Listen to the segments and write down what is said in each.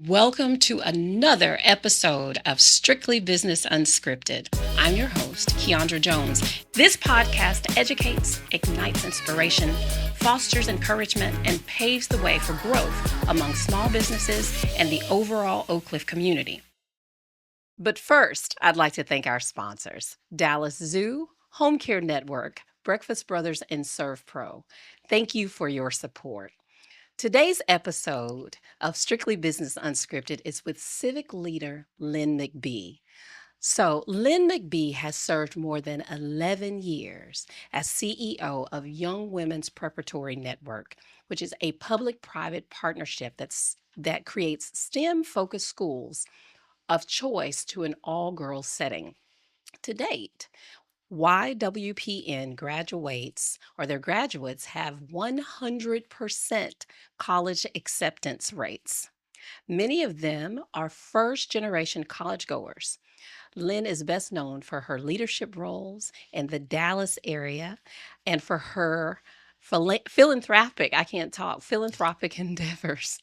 Welcome to another episode of Strictly Business Unscripted. I'm your host, Keandra Jones. This podcast educates, ignites inspiration, fosters encouragement, and paves the way for growth among small businesses and the overall Oak Cliff community. But first, I'd like to thank our sponsors, Dallas Zoo, Home Care Network, Breakfast Brothers, and Serve Pro. Thank you for your support. Today's episode of Strictly Business Unscripted is with civic leader Lynn McBee. So, Lynn McBee has served more than 11 years as CEO of Young Women's Preparatory Network, which is a public-private partnership that creates STEM-focused schools of choice to an all-girls setting. To date, YWPN their graduates have 100% college acceptance rates. Many of them are first generation college goers. Lynn is best known for her leadership roles in the Dallas area and for her philanthropic endeavors.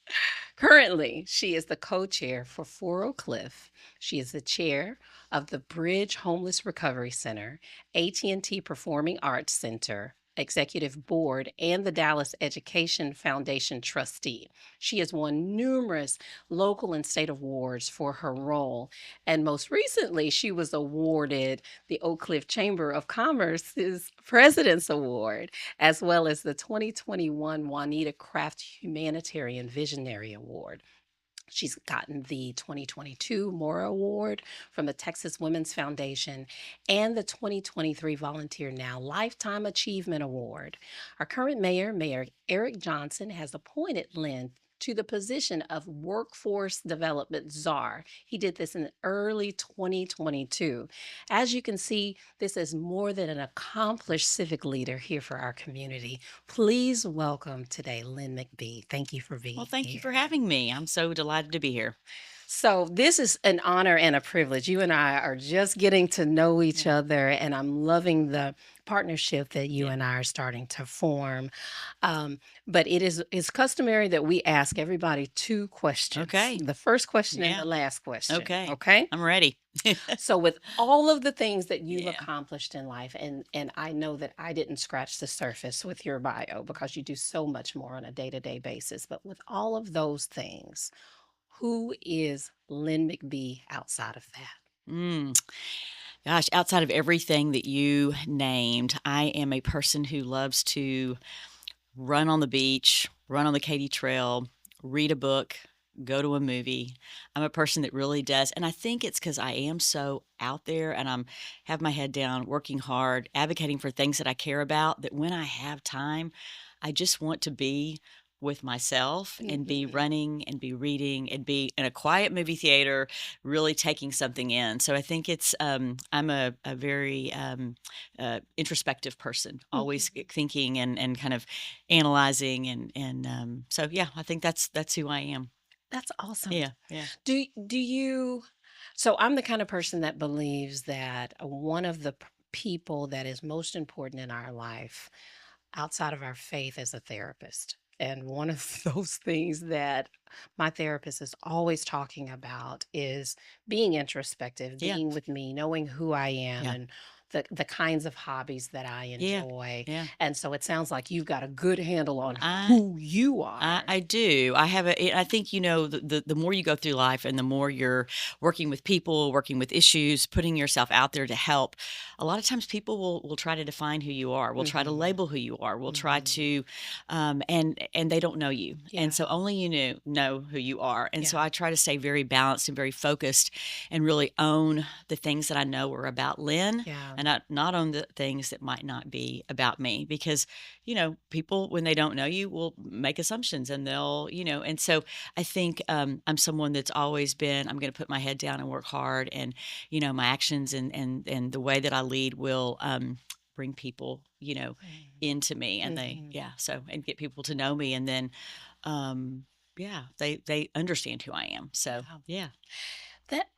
Currently, she is the co-chair for Four Oak Cliff. She is the chair of the Bridge Homeless Recovery Center, AT&T Performing Arts Center, Executive Board, and the Dallas Education Foundation trustee. She has won numerous local and state awards for her role, and most recently, she was awarded the Oak Cliff Chamber of Commerce's President's Award, as well as the 2021 Juanita Craft Humanitarian Visionary Award. She's gotten the 2022 Mora Award from the Texas Women's Foundation and the 2023 VolunteerNow Lifetime Achievement Award. Our current Mayor Eric Johnson, has appointed Lynn to the position of Workforce Development Czar. He did this in early 2022. As you can see, this is more than an accomplished civic leader here for our community. Please welcome today Lynn McBee. Thank you for being here. Well, thank you for having me. I'm so delighted to be here. So this is an honor and a privilege. You and I are just getting to know each Yeah. other, and I'm loving the partnership that you Yeah. and I are starting to form. But it's customary that we ask everybody two questions. Okay. The first question and Yeah. the last question. Okay. Okay. I'm ready. So with all of the things that you've Yeah. accomplished in life, and I know that I didn't scratch the surface with your bio because you do so much more on a day-to-day basis, but with all of those things, who is Lynn McBee outside of that? Gosh, outside of everything that you named, I am a person who loves to run on the beach, run on the Katy Trail, read a book, go to a movie. I'm a person that really does, and I think it's because I am so out there and have my head down, working hard, advocating for things that I care about, that when I have time, I just want to be with myself and be running and be reading and be in a quiet movie theater, really taking something in. So I think it's I'm a very introspective person, always thinking and kind of analyzing and so yeah, I think that's who I am. That's awesome. Yeah, yeah. Do you So I'm the kind of person that believes that one of the people that is most important in our life outside of our faith is a therapist. And one of those things that my therapist is always talking about is being introspective, Yeah. being with me, knowing who I am, Yeah. and the kinds of hobbies that I Yeah. enjoy. Yeah. And so it sounds like you've got a good handle on I who you are. I do. I think, the more you go through life and the more you're working with people, working with issues, putting yourself out there to help, a lot of times people will try to define who you are, will try to label who you are, will try to, and they don't know you. Yeah. And so only you know who you are. And so Yeah. I try to stay very balanced and very focused and really own the things that I know are about Lynn Yeah. and not own the things that might not be about me, because people, when they don't know you, will make assumptions and they'll, and so I think I'm someone that's always been, I'm going to put my head down and work hard, and, my actions and the way that I lead will bring people, into me, and and get people to know me, and then, they understand who I am. So, Wow. yeah. That,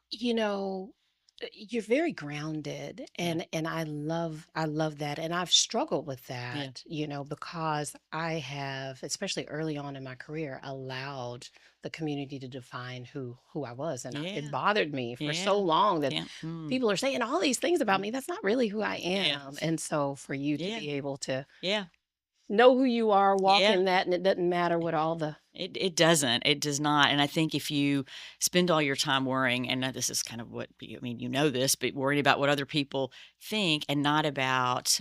You're very grounded, Yeah. and I love that, and I've struggled with Yeah. that, because I have, especially early on in my career, allowed the community to define who I was, and it Yeah. bothered me for so Yeah. long that Yeah. people are saying all these things about Mm. me. That's not really who I Yeah. am. And so for you to Yeah. be able to Yeah. know who you are, walk Yeah. in that, and it doesn't matter what all the It doesn't. It does not. And I think if you spend all your time worrying, and this is kind of what I mean, this, but worrying about what other people think, and not about,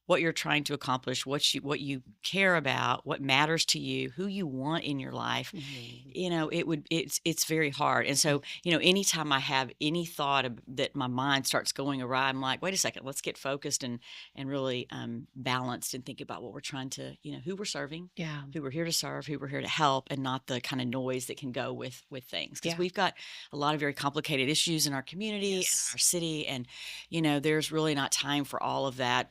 what you're trying to accomplish, what you care about, what matters to you, who you want in your life. Mhm. It's very hard. And so, anytime I have any thought that my mind starts going awry, I'm like, wait a second, let's get focused and really balanced and think about what we're trying to, who we're serving, Yeah. who we're here to serve, who we're here to help, and not the kind of noise that can go with things. Because Yeah. we've got a lot of very complicated issues in our community and Yes. our city, and there's really not time for all of that.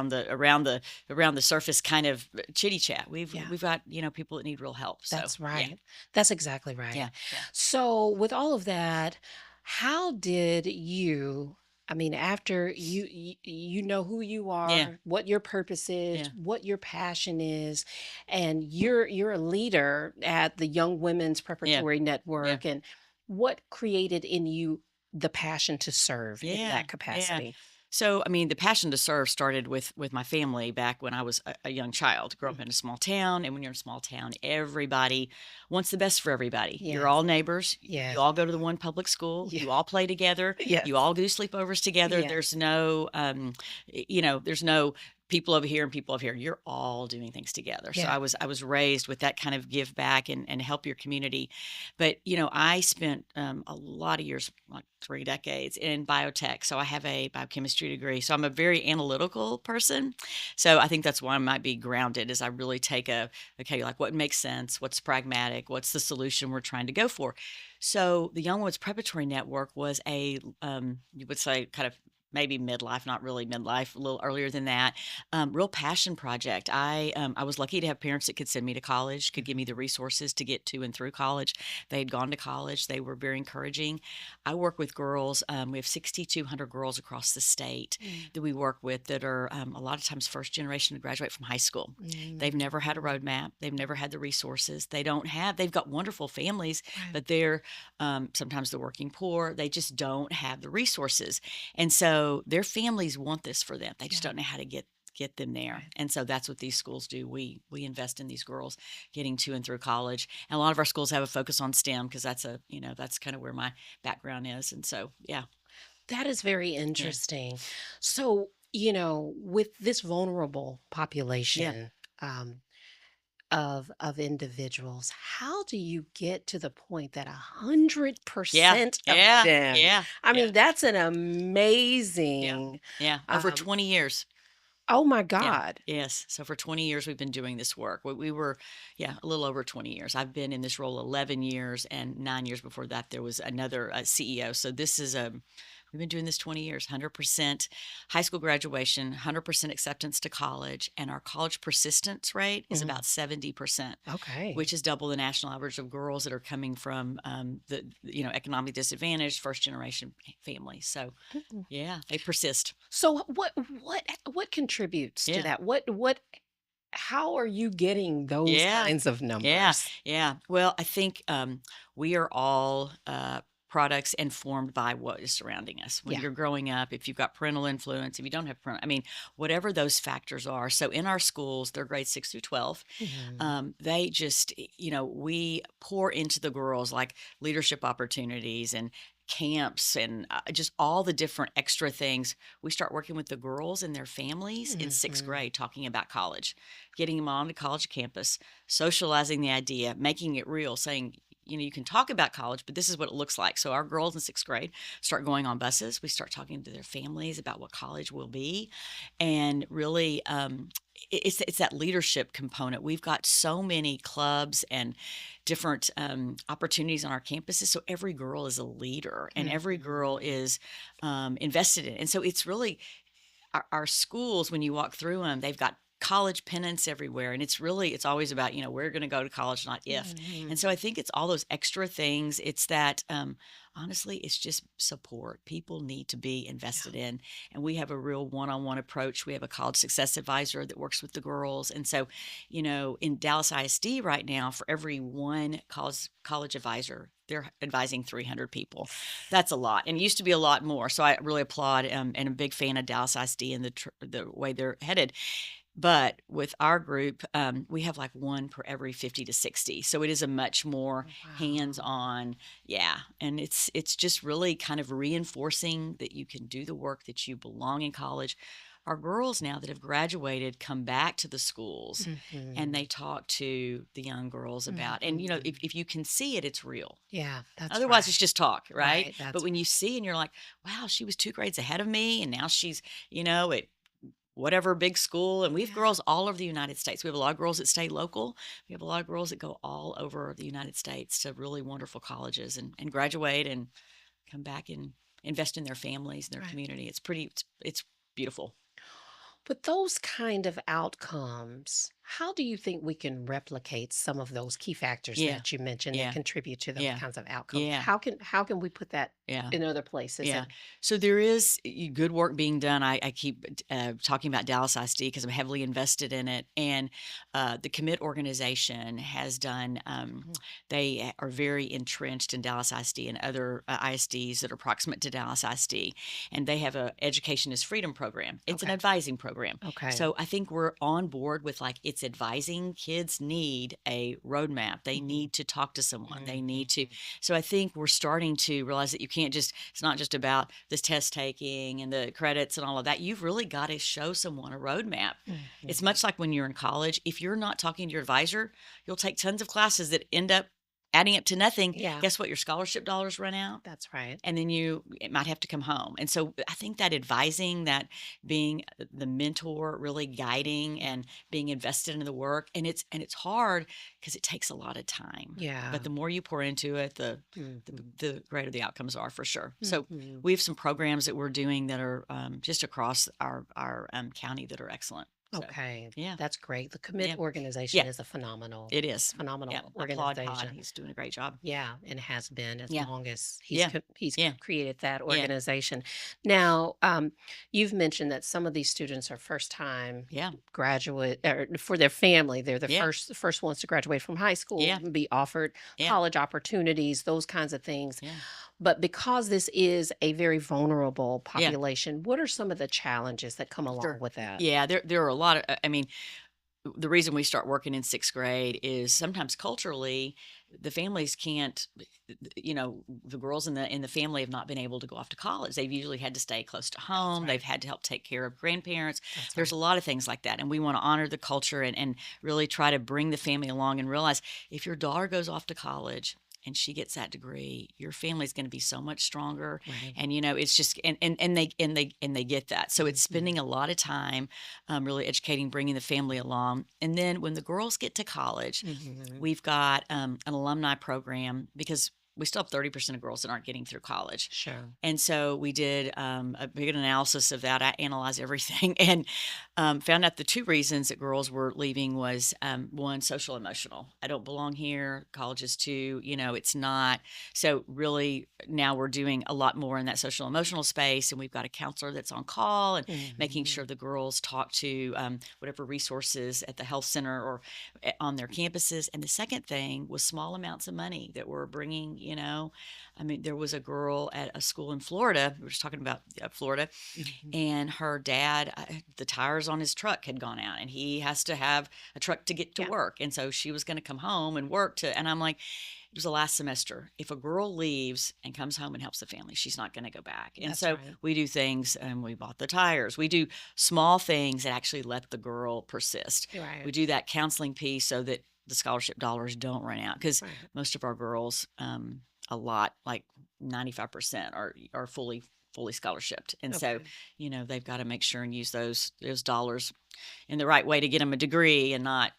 Around the surface kind of chitty chat. We've Yeah. we've got people that need real help. So That's yeah, right. That's exactly right. yeah, yeah, So, with all of that, how did you, I mean, after you know who you yeah, are, what your purpose is, yeah, what your passion is, and you're a leader at the Young Women's yeah, Preparatory yeah. Network, and what created in you the passion to serve in Yeah, that yeah. capacity? So, I mean, the passion to serve started with my family back when I was a young child. Grew up Mm. in a small town, and when you're in a small town, everybody wants the best for everybody. You're Yes. all neighbors. You Yes. all go to the one public school. Yeah. You all play together. Yes. You all do sleepovers together. Yes. There's no, there's no people over here and people over here. You're all doing things together. So Yeah. I was raised with that kind of give back and help your community. But I spent a lot of years, like 3 decades, in biotech. So I have a biochemistry degree. So I'm a very analytical person. So I think that's why I might be grounded. Is I really take okay, like what makes sense, what's pragmatic, what's the solution we're trying to go for. So the Young Women's Preparatory Network was you would say, kind of maybe midlife, not really midlife, a little earlier than that. Real passion project. I was lucky to have parents that could send me to college, could give me the resources to get to and through college. They had gone to college. They were very encouraging. I work with girls. We have 6,200 girls across the state Mm. that we work with that are a lot of times first generation to graduate from high school. They've Mm. never had a roadmap. They've never had the resources. They've got wonderful families, Right. but they're sometimes the working poor. They just don't have the resources. And so their families want this for them. They just Yeah. don't know how to get them there. Right. And so that's what these schools do. We invest in these girls getting to and through college. And a lot of our schools have a focus on STEM because that's kind of where my background is. And so yeah. That is very Yeah. interesting. So, with this vulnerable Yeah. population, of individuals, how do you get to the point that Yeah. 100% of Yeah. them? Yeah. I Yeah. mean, that's an Yeah. amazing. Yeah. Over Um, 20 years. oh my Yeah. God. Yes. So for 20 years, we've been doing this work. We were, yeah, a little over 20 years. I've been in this role 11 years, and 9 years before that, there was another CEO. So we've been doing this 20 years, 100% high school graduation, 100% acceptance to college. And our college persistence rate is Mhm. about 70%, Okay. which is double the national average of girls that are coming from economically disadvantaged first generation families. So Mm. yeah, they persist. So what contributes to Yeah. that? What how are you getting those Yeah. kinds of Yeah, numbers? yeah. Well, I think we are all products informed by what is surrounding us. When Yeah. you're growing up, if you've got parental influence, if you don't have parental, I mean, whatever those factors are. So in our schools, they're grades 6 through 12. Mhm. They just, we pour into the girls like leadership opportunities and camps and just all the different extra things. We start working with the girls and their families in sixth Mhm. grade, talking about college, getting them on to college campus, socializing the idea, making it real, saying, you can talk about college, but this is what it looks like. So our girls in sixth grade start going on buses. We start talking to their families about what college will be, and really, it's that leadership component. We've got so many clubs and different opportunities on our campuses. So every girl is a leader, and every girl Mhm. is invested in. And so it's really our schools. When you walk through them, they've got college pennants everywhere. And it's always about, we're going to go to college, not if. Mhm. And so I think it's all those extra things. It's that, honestly, it's just support. People need to be invested in. And we have a real one-on-one approach. We have a college success advisor that works with the girls. And so, in Dallas ISD right now, for every one college advisor, they're advising 300 people. That's a lot. And it used to be a lot more. So I really applaud and I'm a big fan of Dallas ISD and the way they're headed. But with our group, we have like one per every 50 to 60. So it is a much more Wow. hands-on, and it's just really kind of reinforcing that you can do the work, that you belong in college. Our girls now that have graduated come back to the schools and they Mhm. talk to the young girls about, and Mhm. if you can see it, it's real. Yeah, that's Otherwise, it's right. just talk, right? Right, But that's when you right. see and you're like, wow, she was 2 grades ahead of me, and now she's, at whatever big school. And we have Yeah. girls all over the United States. We have a lot of girls that stay local. We have a lot of girls that go all over the United States to really wonderful colleges and graduate and come back and invest in their families and their Right. community. It's beautiful. With those kind of outcomes, how do you think we can replicate some of those key factors Yeah. that you mentioned that Yeah. contribute to those Yeah. kinds of outcomes? Yeah. How can we put that Yeah. in other places? Yeah. And So there is good work being done. I keep talking about Dallas ISD because I'm heavily invested in it. And the Commit organization has done, Mhm. they are very entrenched in Dallas ISD and other ISDs that are proximate to Dallas ISD. And they have a Education is Freedom program. It's an Okay. advising program. Okay. So I think we're on board with like it's advising. Kids need a roadmap. They Mhm. need to talk to someone. They need to. Mhm. So I think we're starting to realize that it's not just about this test taking and the credits and all of that. You've really got to show someone a roadmap. It's Mhm. much like when you're in college. If you're not talking to your advisor, you'll take tons of classes that end up adding up to nothing. Yeah, Guess what? Your scholarship dollars run out that's right. and then it might have to come home. And so I think that advising, that being the mentor, really guiding and being invested in the work, and it's hard because it takes a lot of time. Yeah. But the more you pour into it, the, Mhm. the greater the outcomes are for sure. So Mhm. we have some programs that we're doing that are just across our county that are excellent. So Okay, yeah, that's great. The Commit yeah, organization yeah, is a phenomenal, it is. Yeah, phenomenal I applaud Todd. organization. He's doing a great job. Yeah, and has been as Yeah, long as yeah, he's yeah, created that yeah, organization. Now, you've mentioned that some of these students are first time yeah, graduate, or for their family, they're yeah, the first ones to graduate from high school, yeah, be offered yeah. college opportunities, those kinds of things. Yeah. But because this is a very vulnerable Yeah. population, what are some of the challenges that come along Sure. with that? Yeah, there are a lot of I mean, the reason we start working in 6th grade is sometimes culturally, the families can't the girls in the family have not been able to go off to college. They've usually had to stay close to That's home. They've right. had to help take care of grandparents. That's There's right. a lot of things like that. And we want to honor the culture and really try to bring the family along and realize if your daughter goes off to college and she gets that degree, your family's going to be so much stronger. Right. And it's just and they get that. So it's Mhm. spending a lot of time really educating, bringing the family along. And then when the girls get to college, Mhm. we've got an alumni program because we still have 30% of girls that aren't getting through college. Sure. And so we did a big analysis of that. I analyzed everything and found out the 2 reasons that girls were leaving was one, social emotional. I don't belong here. College is too, it's not. So really now we're doing a lot more in that social emotional space. And we've got a counselor that's on call and making Mhm. sure the girls talk to whatever resources at the health center or on their campuses. And the second thing was small amounts of money that we're bringing, I mean, there was a girl at a school in Florida. We were just talking about Florida, Mhm. and her dad, the tires on his truck had gone out, and he has to have a truck to get to Yeah, work. And so she was going to come home and work and I'm like, it was the last semester. If a girl leaves and comes home and helps the family, she's not going to go back. And that's so right. we do things, and we bought the tires. We do small things that actually let the girl persist. Right. We do that counseling piece so that the scholarship dollars don't run out because Right. most of our girls, a lot, like 95% are fully fully scholarshiped. And so, Okay. they've got to make sure and use those dollars in the right way to get them a degree and not,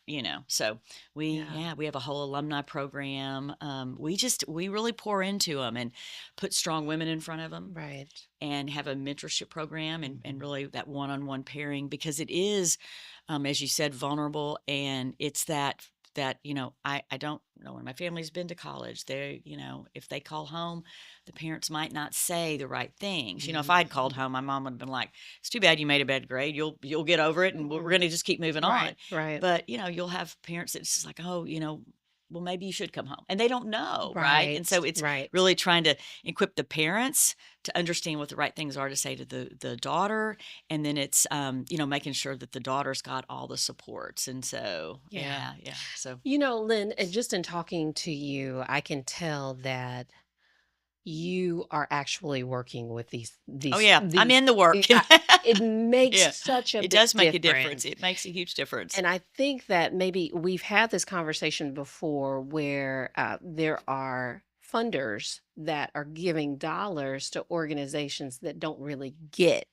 so Yeah. we have a whole alumni program. We really pour into them and put strong women in front of them Right. and have a mentorship program and Mhm. really that one-on-one pairing, because it is, as you said, vulnerable. And it's that I don't know, when my family's been to college, they, if they call home, the parents might not say the right things. If I'd called Mhm. home, my mom would have been like, it's too bad you made a bad grade, you'll get over it, and we're Mhm. going to just keep moving on. Right. Right. But you'll have parents that's just like, oh, well, maybe you should come home, and they don't know, right? And Right. so it's Right. really trying to equip the parents to understand what the right things are to say to the daughter. And then it's making sure that the daughter's got all the supports. And so Yeah. so Lynn, and just in talking to you, I can tell that you are actually working with these oh these yeah, I'm these in the work. it makes Yeah, such a it big does make a difference. difference. It makes a huge difference. And I think that maybe we've had this conversation before where there are funders that are giving dollars to organizations that don't really get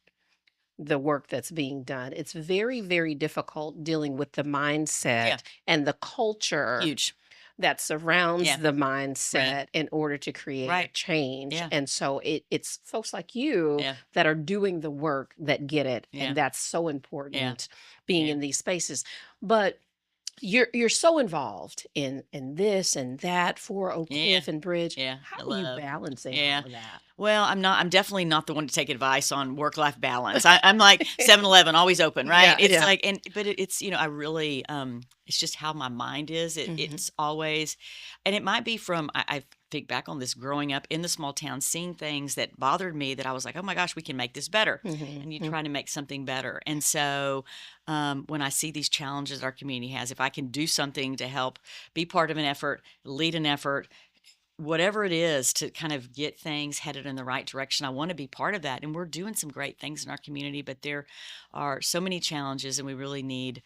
the work that's being done. It's very, very difficult dealing with the Yeah, mindset and the culture huge. that surrounds Yeah, the right, mindset in order to create a right. change. Yeah, And so it's folks like you yeah, that are doing the work that get it. yeah, And that's so yeah, important being yeah, in these spaces. But you're so involved in this and that for Oak yeah, Cliff and Bridge. yeah. How I are you love. balancing Yeah. all of that? Well, I'm definitely not the one to take advice on work-life balance. I'm like 7-Eleven, always open, right? Yeah, It's yeah. like, but it's, I really, it's just how my mind is. Hmm. It's always, and it might be from, I think back on this growing up in the small town, seeing things that bothered me that I was like, oh my gosh, we can make this better. And you Hmm. try to make something better. And so when I see these challenges our community has, if I can do something to help be part of an effort, lead an effort, whatever it is to kind of get things headed in the right direction, I want to be part of that. And we're doing some great things in our community, but there are so many challenges, and we really need,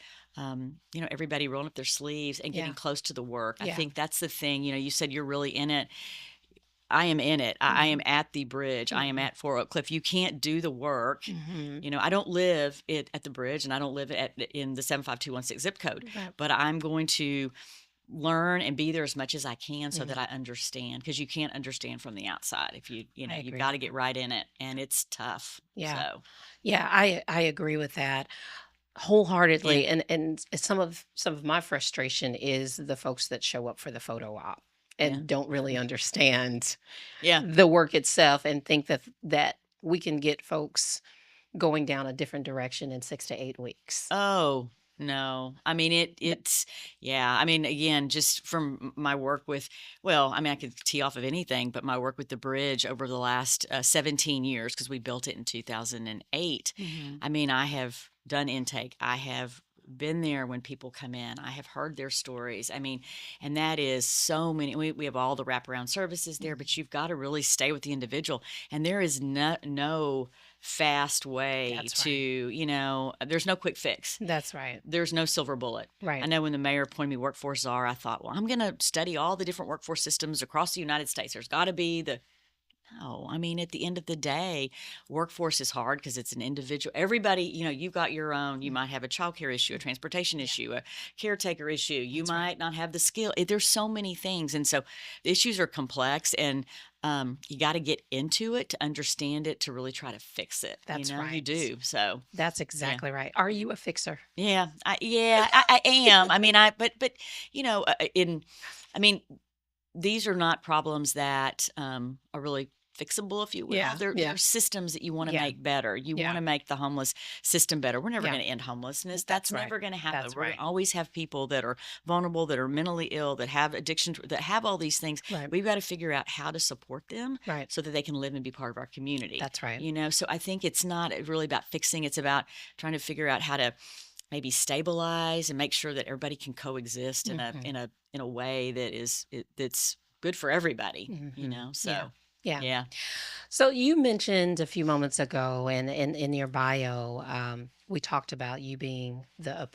everybody rolling up their sleeves and getting Yeah, close to the work. I yeah. think that's the thing. You said you're really in it. I am in it. I am Hmm. at the bridge. I am Hmm. at Four Oak Cliff. You can't do the work. Hmm. I don't live at the bridge, and I don't live in the 75216 zip code, Right. but I'm going to learn and be there as much as I can so that Hmm. I understand, because you can't understand from the outside. If I you've agree got with to get that. right in it, and it's tough. Yeah. So, Yeah, I agree with that yeah. wholeheartedly. And some of my frustration is the folks that show up for the photo op Yeah. and don't really understand Yeah. the work itself and think that we can get folks going down a different direction in 6 to 8 weeks. Oh, no. I mean, it's yeah. I mean, again, just from my work with, well, I mean, I could tee off of anything, but my work with the bridge over the last 17 years, because we built it in 2008. Hmm. I mean, I have done intake. I have been there when people come in. I have heard their stories. I mean, and that is so many. We have all the wraparound services there, but you've got to really stay with the individual. And there is no fast way That's to, right. there's no quick fix. That's right. There's no silver bullet. I Right. know when the mayor appointed me Workforce Czar, I thought, well, I'm going to study all the different workforce systems across the United States. There's got to be the no, I mean, at the end of the day, workforce is hard because it's an individual. Everybody, you've got your own. You Mm. might have a childcare issue, a transportation Yeah, issue, a caretaker issue. You that's right. might not have the skill. There's so many things. And so the issues are complex, and you got to get into it to understand it, to really try to fix it. That's You right. do. So, That's yeah. exactly right. Are you a fixer? I am. I mean, but, I mean, these are not problems that are really fixable, if you will. Yeah, They're yeah, systems that you want to yeah, make better. You want yeah, to make the homeless system better. We're never yeah. going to end homelessness. That's That's right. never going to happen. That's We're going to right. always have people that are vulnerable, that are mentally ill, that have addiction, that have all these things. Right. We've got to figure out how to support them Right. so that they can live and be part of our community. That's right. So I think it's not really about fixing. It's about trying to figure out how to maybe stabilize and make sure that everybody can coexist in a Hmm. in a in a way that's good for everybody. Hmm. Yeah. So Yeah. yeah, So you mentioned a few moments ago, and in your bio, we talked about you being the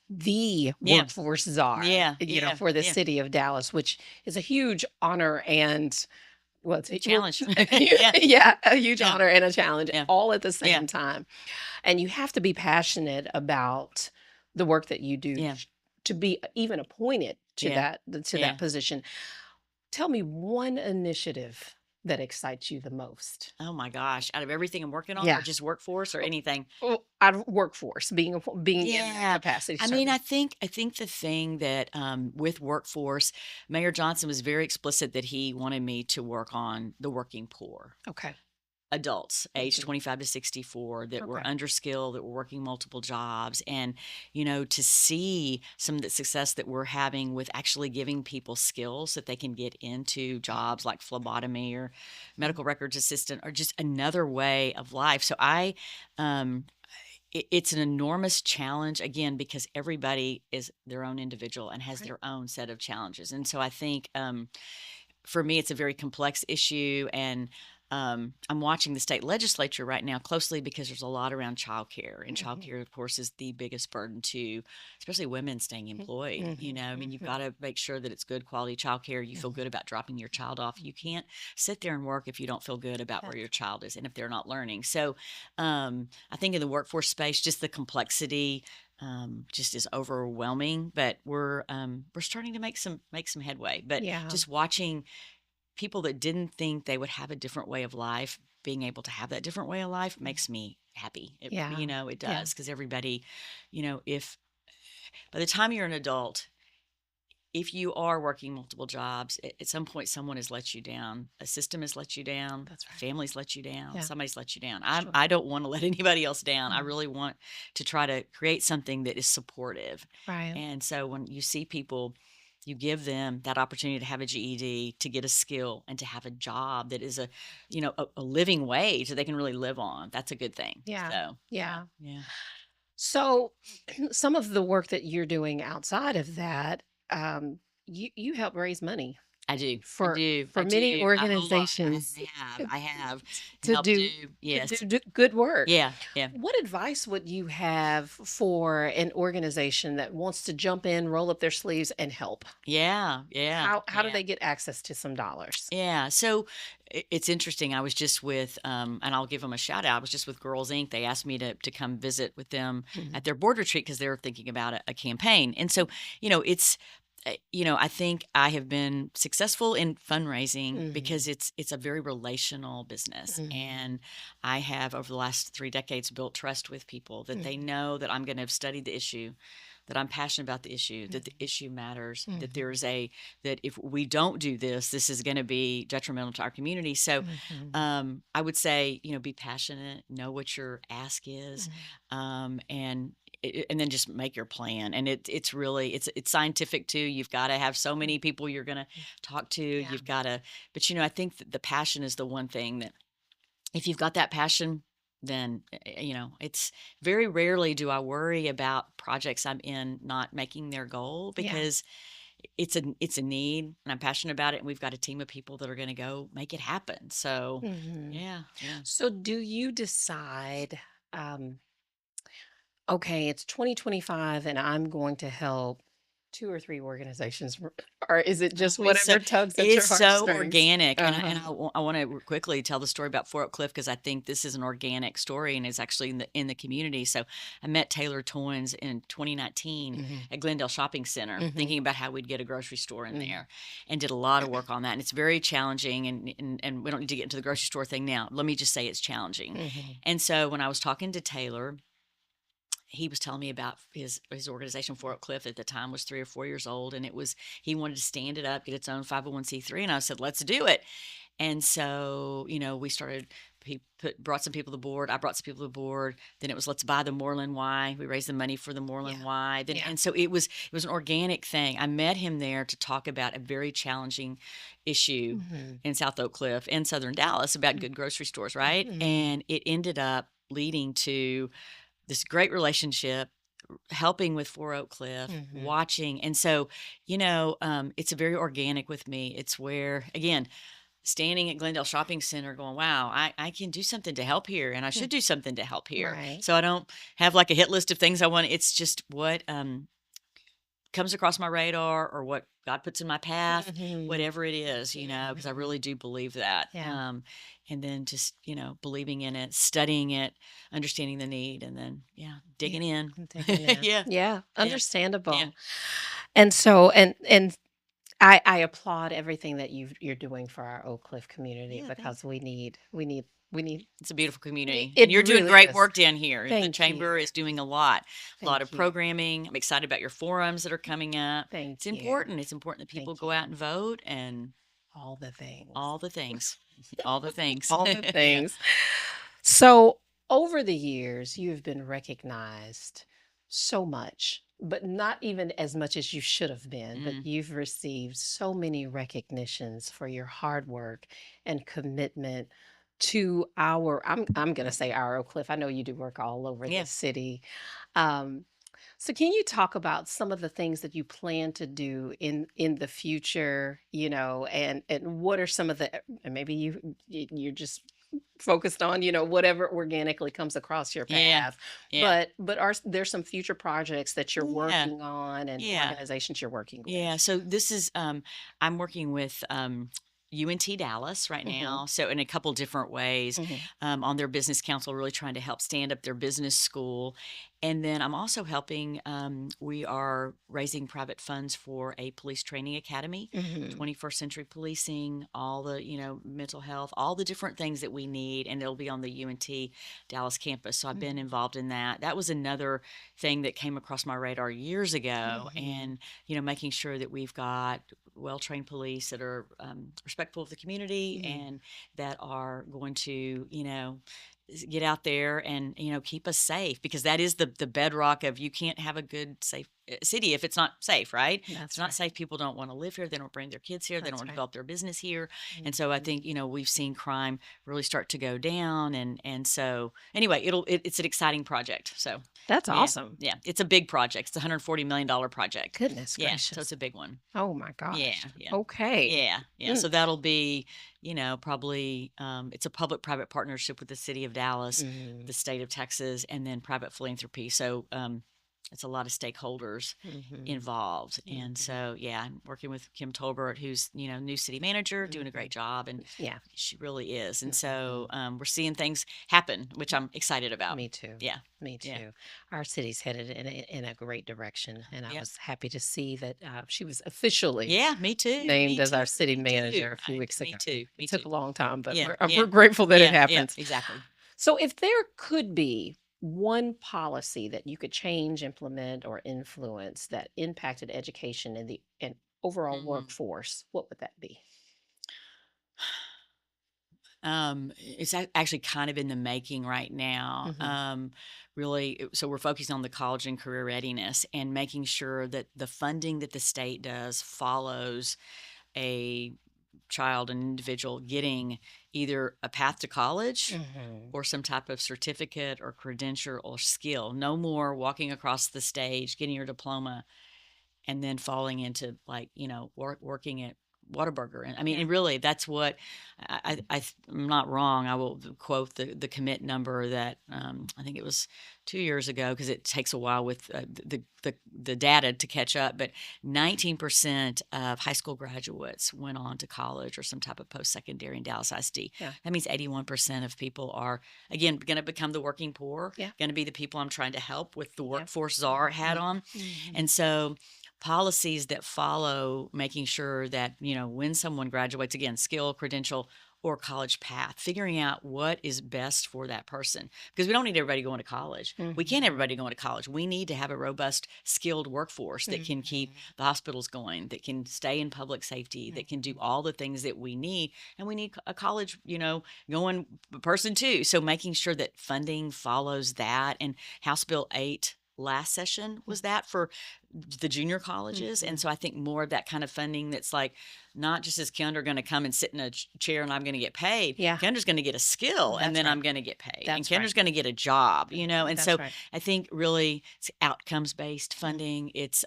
yeah, workforce czar, yeah, yeah, for the yeah, city of Dallas, which is a huge honor and well, it's Challenge. yeah, Yeah. yeah, a huge Yeah. honor and a challenge Yeah. all at the Yeah. same time. And you have to be passionate about the work that you do Yeah. to be even appointed Yeah. to Yeah. that position. Tell me one initiative that excites you the most. Oh my gosh. Out of everything I'm working on, or Yeah. just workforce or anything? Well, out of workforce, being in that Yeah. capacity I mean, serving. I think the thing that with workforce, Mayor Johnson was very explicit that he wanted me to work on the working poor. Okay. Adults aged Mhm. 25 to 64 that were Okay. underskilled, that were working multiple jobs. And, to see some of the success that we're having with actually giving people skills that they can get into jobs like phlebotomy or medical records assistant or just another way of life. So um, it's an enormous challenge again because everybody is their own individual and has Right. their own set of challenges. And so I think for me, it's a very complex issue. And I'm watching the state legislature right now closely because there's a lot around childcare. And Mhm. childcare, of course, is the biggest burden to especially women staying employed. Mhm. I mean, you've Mhm. got to make sure that it's good quality childcare. You feel Mhm. good about dropping your child off. You can't sit there and work if you don't feel good about where That's your child is and if they're not learning. So I think in the workforce space, just the complexity just is overwhelming. But we're starting to make some headway. But yeah. just watching people that didn't think they would have a different way of life being able to have that different way of life makes me happy. Yeah. It Yeah. does because everybody, if by the time you're an adult, if you are working multiple jobs, at some point someone has let you down. A system has let you down. That's A right. family's let you down. Yeah. Somebody's let you down. Sure. I don't want to let anybody else down. I Mm. really want to try to create something that is supportive. Right. And so when you see people, you give them that opportunity to have a GED, to get a skill, and to have a job that is a living wage that they can really live on. That's a good thing. Yeah. So yeah, Yeah. yeah. So, some of the work that you're doing outside of that, you help raise money I do. I for do. I many do. A whole lot. organizations I have. I have to helped do do. Yes. good work. Yeah. Yeah. What advice would you have for an organization that wants to jump in, roll up their sleeves, and help? Yeah. Yeah. How do Yeah. they get access to some dollars? Yeah. So it's interesting. I was just with, and I'll give them a shout out. I was just with Girls Inc. They asked me to come visit with them Mhm. at their board retreat because they're thinking about a campaign. And so, it's, I think I have been successful in fundraising Mhm. because it's a very relational business, Mhm. and I have over the last 3 decades built trust with people that they Mhm. know that I'm going to have studied the issue, that I'm passionate about the issue, that the issue matters, that Mhm. that if we don't do this, this is going to be detrimental to our community. So, Mhm. I would say, be passionate, know what your ask is, Mhm. and then just make your plan. And it's really it's scientific too. You've got to have so many people you're going to talk to. Yeah. You've got to, but I think that the passion is the one thing that if you've got that passion, then it's very rarely do I worry about projects I'm in not making their goal Yeah. because it's a need and I'm passionate about it, and we've got a team of people that are going to go make it happen. So Mhm. yeah, yeah. So, do you decide, um, okay, it's 2025 and I'm going to help two or three organizations, or is it No, just whatever tugs at your it's so heartstrings? organic, and Uh-huh. I want to quickly tell the story about Fort Oak Cliff because I think this is an organic story and it's actually in the community. So I met Taylor Toynes in 2019 Mhm. at Glendale Shopping Center, Mhm. thinking about how we'd get a grocery store in Mhm. there, and did a lot of work on that. And it's very challenging, and we don't need to get into the grocery store thing now. Let me just say it's challenging. Mhm. And so when I was talking to Taylor, he was telling me about his organization. Fort Oak Cliff at the time was 3 or 4 years old, and he wanted to stand it up, get its own 501c3, and I said, let's do it. And so we started. He brought some people to the board. I brought some people to the board. Then it was let's buy the Moreland Y. We raised the money for the Yeah. Moreland Y. Then Yeah. and so it was an organic thing. I met him there to talk about a very challenging issue Mhm. in South Oak Cliff and Southern Dallas about good grocery stores, right? Mhm. And it ended up leading to this great relationship, helping with Four Oak Cliff, Mhm. watching. And so, it's a very organic with me. It's where, again, standing at Glendale Shopping Center going, wow, I can do something to help here and I Mm. should do something to help here. Right. So I don't have like a hit list of things I want. It's just what comes across my radar or what God puts in my path, Mhm. whatever it is, because I really do believe that. Yeah. And then just, believing in it, studying it, understanding the need, and then, Yeah. digging in. I'm digging in. Yeah. Yeah, Yeah. Yeah. understandable. And so and I applaud everything that you're doing for our Oak Cliff community Yeah. Thanks. because we need It's a beautiful community, and it you're doing really great is. work down here. The Thank chamber you. is doing a lot of Thank you. programming. I'm excited about your forums that are coming up. It's Thank you. important. It's important that people Thank go you. out and vote and All the things. all the things, all the things. All the Yeah. things. So, over the years, you've been recognized so much, but not even as much as you should have been. But Mm, you've received so many recognitions for your hard work and commitment to I'm going to say our Oak Cliff. I know you do work all over the yeah. city. Um, so can you talk about some of the things that you plan to do in the future, and what are some of the and maybe you're just focused on, whatever organically comes across your Yeah. path. Yeah. But are there some future projects that you're Yeah. working on and Yeah. organizations you're working Yeah, with? so this is I'm working with UNT Dallas right Mhm. now, so in a couple different ways Mhm. on their business council, really trying to help stand up their business school, and then I'm also helping. We are raising private funds for a police training academy, Mhm. 21st century policing, all the mental health, all the different things that we need, and it'll be on the UNT Dallas campus. So I've been Mhm. involved in that. That was another thing that came across my radar years ago, Mhm. and making sure that we've got well-trained police that are respectful of the community Mhm. and that are going to, get out there and keep us safe, because that is the bedrock of, you can't have a good safe city if it's not safe, right? If it's That's not right. safe, people don't want to live here, they don't bring their kids here, they don't That's want to right. develop their business here. And so I Mhm. think we've seen crime really start to go down, and so anyway, it's an exciting project. So That's yeah. awesome. Yeah, it's a big project. It's a $140 million project. Goodness Yeah, so it's gracious. a big one. Oh my Yeah, gosh. yeah. Okay. Yeah, yeah. Mm. So that'll be, probably it's a public-private partnership with the city of Dallas, Mhm. the state of Texas, and then private philanthropy. So it's a lot of stakeholders Mhm. involved. And Mhm. so, yeah, I'm working with Kim Tolbert, who's, new city manager, doing a great Mhm. job. And Yeah. she really is. And so Mhm. we're seeing things happen, which I'm excited about. Me too. Yeah. Me Yeah. too. Our city's headed in a great direction, and I Yeah. was happy to see that she was officially Yeah. Me too. named Me as our too. city Me too. manager a few weeks Me ago. too. It Me took too. a long time, but Yeah. we're Yeah. grateful that it Yeah. Yeah. happens. Exactly. So, if there could be one policy that you could change, implement, or influence that impacted education in the and overall Mhm. workforce, what would that be? It's actually kind of in the making right now. Hmm. Really, so we're focusing on the college and career readiness and making sure that the funding that the state does follows a child, an individual getting either a path to college Hmm. or some type of certificate or credential or skill. No more walking across the stage, getting your diploma, and then falling into, like, working at Whataburger. And I mean, Yeah. and really, that's what I'm not wrong. I will quote the commit number that I think it was 2 years ago, because it takes a while with the data to catch up. But 19% of high school graduates went on to college or some type of post secondary in Dallas ISD. Yeah. That means 81% of people are, again, going to become the working poor. Yeah. Going to be the people I'm trying to help with the Yeah. Workforce Czar hat on. Hmm. And so policies that follow making sure that, when someone graduates, again, skill, credential, or college path, figuring out what is best for that person. Because we don't need everybody going to college. We can't Hmm. everybody going to college. We need to have a robust, skilled workforce that can keep Hmm. the hospitals going, that can stay in public safety, that can do all the things that we need. And we need a college, going person too. So making sure that funding follows that. And House Bill 8 last session was that for the junior colleges. And Hmm. so I think more of that kind of funding that's like, not just is Kendra going to come and sit in a chair and I'm going to get paid. Yeah. Kendra's going to get a skill and That's then right. I'm going to get paid. And That's right. Kendra's going to get a job, And That's so right. I think really it's outcomes based Mm. funding. It's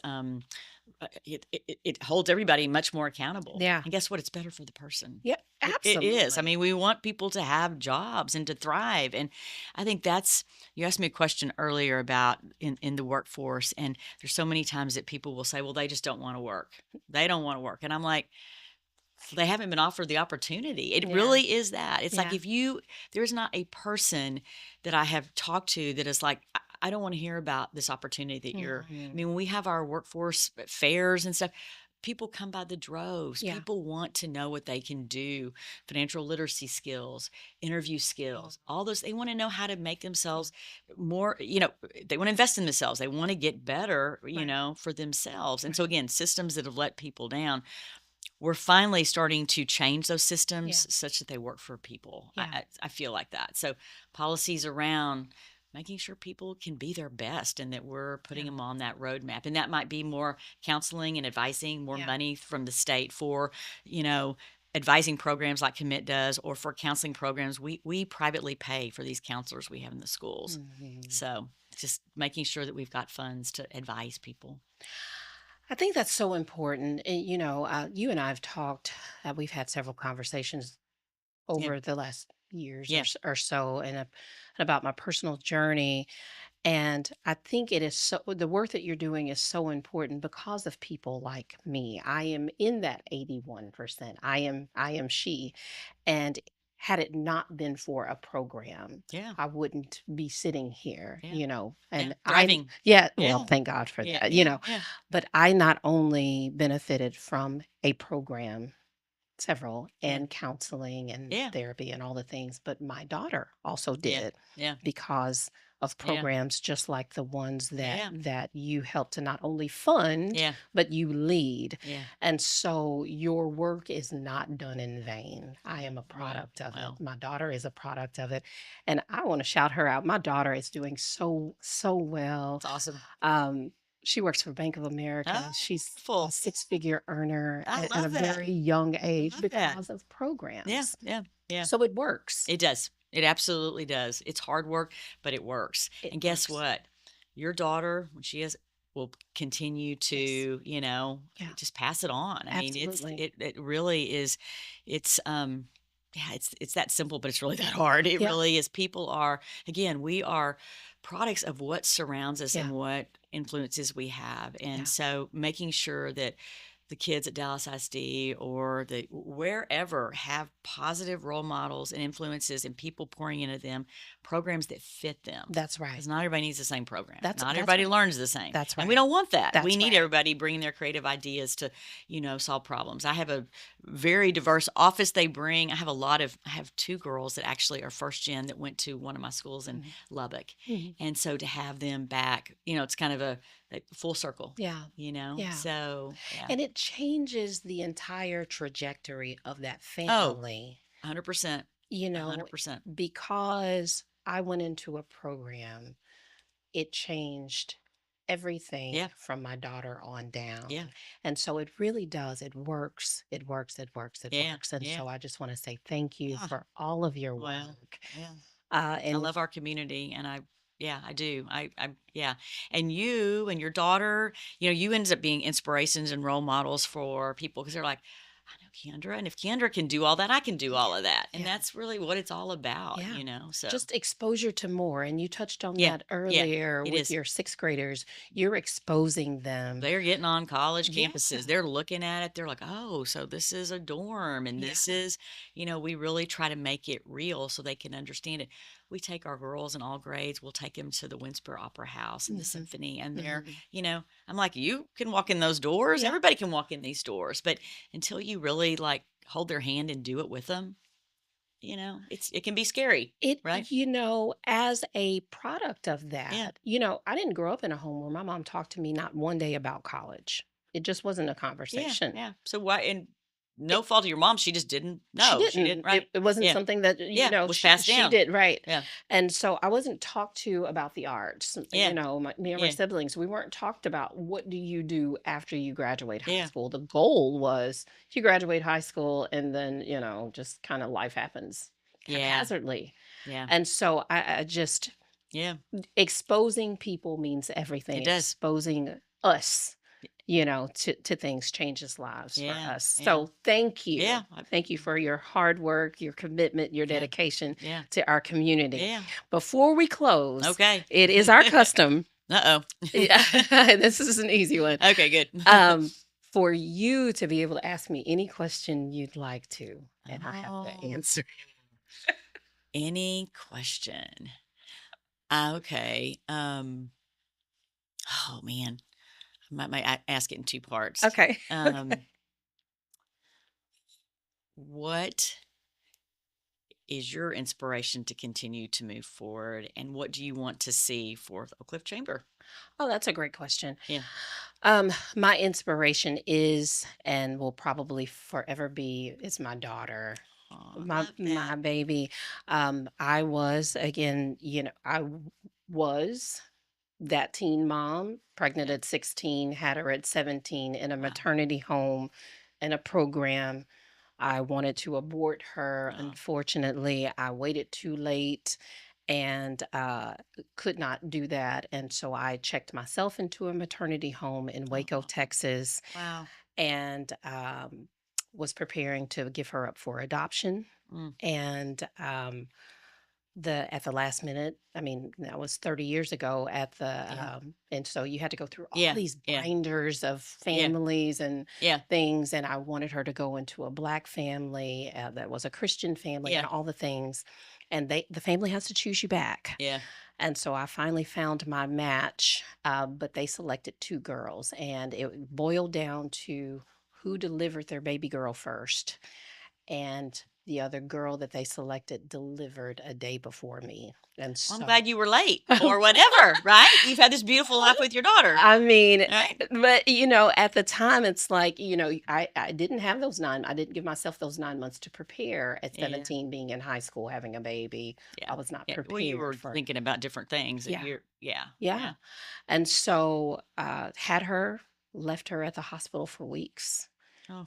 it holds everybody much more accountable. Yeah. And guess what? It's better for the person. Yeah, It is. I Absolutely. mean, we want people to have jobs and to thrive. And I think that's, you asked me a question earlier about in the workforce. And there's so many times that people will say, well, they just don't want to work. They don't want to work. And I'm like, they haven't been offered the opportunity. It Yeah. really is that. It's like Yeah. there's not a person that I have talked to that is like, I don't want to hear about this opportunity that I Mhm. mean, when we have our workforce fairs and stuff, people come by the droves. Yeah. People want to know what they can do, financial literacy skills, interview Mhm. skills, all those. They want to know how to make themselves more, they want to invest in themselves. They want to get better, Right. for themselves. And so, Right. again, systems that have let people down, we're finally starting to change those Yeah. systems such that they work for people. I, Yeah. I, I feel like that. So policies around making sure people can be their best and that we're putting Yeah. them on that roadmap. And that might be more counseling and advising, more Yeah. money from the state for, you know, advising programs like Commit does, or for counseling programs. We privately pay for these counselors we have in the schools. Mhm. So just making sure that we've got funds to advise people. I think that's so important. You and I have talked, we've had several conversations Yeah. over the last years Yeah. or so, and about my personal journey. And I think it is so, the work that you're doing is so important because of people like me. I am in that 81%. I am she. And had it not been for a program, Yeah. I wouldn't be sitting here, Yeah. Yeah. and Thriving. yeah, well, Yeah. thank God for Yeah, that, yeah, yeah, but I not only benefited from a program, several, yeah, and counseling and yeah, therapy and all the things, but my daughter also yeah, did yeah, because of yeah, programs just like the ones that yeah, you help to not only fund, yeah, but you lead. yeah, And so your work is not done in vain. I am a well, product of it. well, My daughter is a product of it. And I want to shout her out. My daughter is doing so well. it's awesome. Um, she works for Bank of Oh, America. She's a wonderful. six-figure earner I at a love that. very young I age love that. because of Yeah, programs. yeah, yeah. So it works. It does. It absolutely does. It's hard work, but it works. It And guess works. what? Your daughter, when she is, will continue Yes. to, Yeah, just pass it on. I mean, absolutely. it really is, it's yeah, it's that simple, but it's really that hard. It Yeah, really is. People are, again, we are products of what surrounds us yeah, and what influences we have. And yeah, so making sure that the kids at Dallas ISD or the wherever have positive role models and influences and people pouring into them, programs that fit them. that's Because right. not everybody needs the same program. Not That's everybody right. learns the same. That's And we right. don't want that. We That's need right. everybody bringing their creative ideas to, solve problems. I have a very diverse office they bring. I have two girls that actually are first gen that went to one of my schools in Mhm. Lubbock. Mhm. And so to have them back, it's kind of a full circle, Yeah, yeah. So yeah. And it changes the entire trajectory of that Oh, family, 100%. you know, 100%. because I went into a program, it changed everything Yeah. from my daughter on Yeah. down. And so it really does. It works. It works. It works. It Yeah. works. And Yeah. so I just want to say thank you Yeah. for all of your Well, work. yeah. I And love our community and yeah, I do. Yeah. And you and your daughter, you ended up being inspirations and role models for people because they're like, I know Kendra. And if Kendra can do all that, I can do yeah, all of that. And yeah. that's really what it's all about, Yeah. So Just exposure to more. And you touched on yeah. that Yeah. earlier It with is. your sixth graders. You're exposing them. They're getting on college Yeah. campuses. They're looking at it. They're like, oh, so this is a dorm. And Yeah. this is, we really try to make it real so they can understand it. We take our girls in all grades, we'll take them to the Winspear Opera House and the Hmm. symphony. And they're, Hmm. I'm like, you can walk in those doors. Yeah. Everybody can walk in these doors. But until you really like hold their hand and do it with them, it can be scary, right? As a product of Yeah. that, I didn't grow up in a home where my mom talked to me not one day about college. It just wasn't a Yeah. conversation. Yeah. So why, and It, no fault of your mom. She just didn't she know. She didn't, didn't. right? It wasn't Yeah. something that, Yeah, was passed she down. did, right. Yeah, And so I wasn't talked to about the arts. yeah, Me and my yeah, siblings, we weren't talked about what do you do after you graduate high yeah, school. The goal was you graduate high school and then, just kind of life happens yeah, haphazardly. yeah, And so I just yeah. exposing people means everything. It does. Exposing us to things changes lives for Yeah. us. Yeah. So thank you. Yeah. Thank you for your hard work, your commitment, your Yeah. dedication Yeah. to our community. Yeah. Before we close, Okay. it is our custom. Uh-oh. Yeah, this is an easy one. Okay, good. For you to be able to ask me any question you'd like to, and I have to Oh. answer. Any question. Okay. Oh man. I might ask it in two parts. Okay. What is your inspiration to continue to move forward, and what do you want to see for the Oak Cliff Chamber? Oh, that's a great question. Yeah. My inspiration is, and will probably forever be, is my daughter. Aw, my love my that. baby. I was, again, was that teen mom, pregnant Yeah. at 16, had her at 17 in a Wow. maternity home, in a program. I wanted to abort her. Wow. Unfortunately, I waited too late and could not do that. And so I checked myself into a maternity home in Waco, Wow. Texas, Wow. and was preparing to give her up for adoption. Mm. And at the last minute, I mean, that was 30 years ago Yeah. and so you had to go through all Yeah. these Yeah. binders of Yeah. families and Yeah. things. And I wanted her to go into a Black family that was a Christian family and Yeah. all the things. And the family has to choose you back. Yeah. And so I finally found my match, but they selected two girls, and it boiled down to who delivered their baby girl first. And the other girl that they selected delivered a day before me. And Well, I'm so, glad you were late or whatever, right? You've had this beautiful life with your daughter, I mean, right? but at the time, it's like, I didn't have I didn't give myself those 9 months to prepare at Yeah. 17, being in high school, having a baby. Yeah. I was not Yeah. Well, you were prepared for. thinking about different things. Yeah. Yeah. Yeah. And so left her at the hospital for weeks. Oh.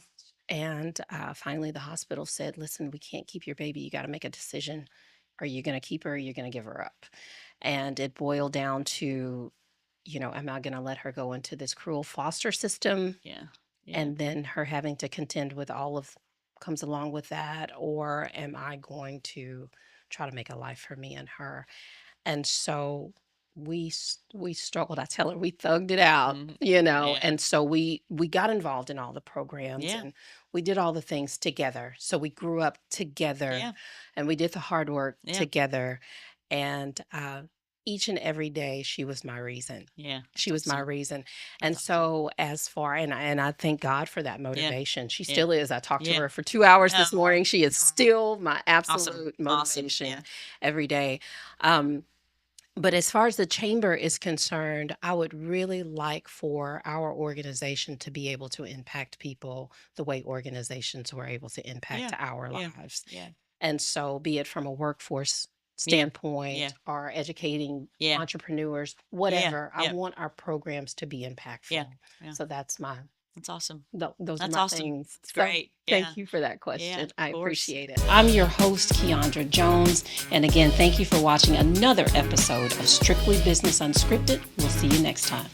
And finally, the hospital said, listen, we can't keep your baby. You got to make a decision. Are you going to keep her or are you going to give her up? And it boiled down to, am I going to let her go into this cruel foster system? Yeah. Yeah. And then her having to contend with all of comes along with that? Or am I going to try to make a life for me and her? And so we struggled. I tell her we thugged it out, Mhm. Yeah. Yeah. And so we got involved in all the programs, Yeah. and we did all the things together. So we grew up together, Yeah. and we did the hard work Yeah. together. And each and every day, she was my reason. Yeah. She was my awesome. reason. That's And awesome. so and I thank God for that motivation. She Yeah. still is. I talked to Yeah. her for 2 hours this Oh. morning. She is still my Awesome. absolute Awesome. motivation Yeah. every day. But as far as the chamber is concerned, I would really like for our organization to be able to impact people the way organizations were able to impact our Yeah. lives. Yeah. And so, be it from a workforce Yeah. standpoint Yeah. or educating Yeah. entrepreneurs, whatever, I Yeah. want our programs to be impactful. Yeah. Yeah. So that's That's awesome. those are That's my awesome. things. It's So great. Yeah. thank you for that question. of I course. appreciate it. I'm your host, Keandra Jones. And again, thank you for watching another episode of Strictly Business Unscripted. We'll see you next time.